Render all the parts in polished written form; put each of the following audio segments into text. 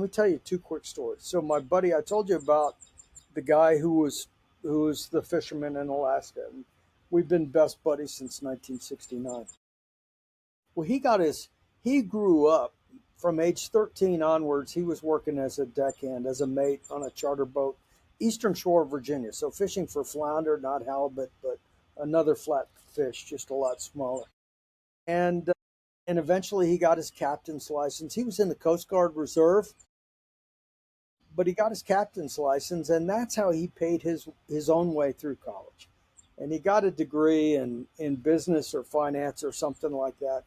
let me tell you two quick stories. So my buddy, I told you about the guy who was the fisherman in Alaska. And we've been best buddies since 1969. Well, he grew up from age 13 onwards. He was working as a deckhand, as a mate on a charter boat, eastern shore of Virginia. So fishing for flounder, not halibut, but another flat fish, just a lot smaller. And and eventually he got his captain's license. He was in the Coast Guard Reserve, but he got his captain's license, and that's how he paid his own way through college. And he got a degree in business or finance or something like that,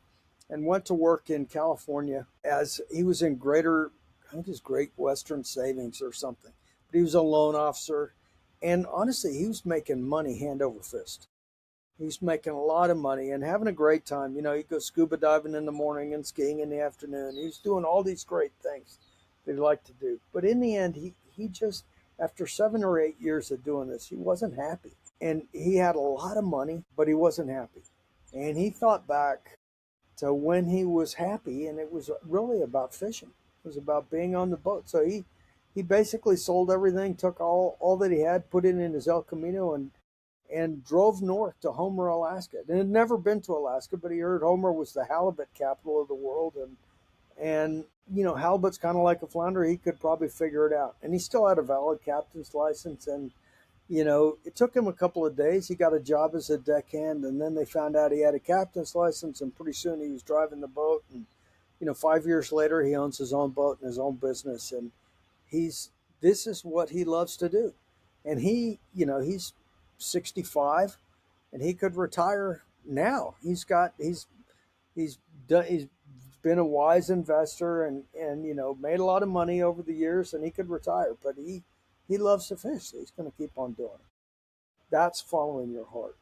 and went to work in California as he was in Greater, I think it was Great Western Savings or something. But he was a loan officer, and honestly, he was making money hand over fist. He's making a lot of money and having a great time. You know, he'd go scuba diving in the morning and skiing in the afternoon. He was doing all these great things that he liked to do. But in the end, he just, after 7 or 8 years of doing this, he wasn't happy. And he had a lot of money, but he wasn't happy. And he thought back to when he was happy, and it was really about fishing. It was about being on the boat. So he basically sold everything, took all that he had, put it in his El Camino, and drove north to Homer, Alaska. And had never been to Alaska, but he heard Homer was the halibut capital of the world, and halibut's kind of like a flounder. He could probably figure it out, and he still had a valid captain's license. And it took him a couple of days. He got a job as a deckhand, and then they found out he had a captain's license, and pretty soon he was driving the boat. And 5 years later, he owns his own boat and his own business, and he's this is what he loves to do. And he's 65, and he could retire now. He's been a wise investor, and made a lot of money over the years, and he could retire. But he loves to fish, so he's going to keep on doing it. That's following your heart.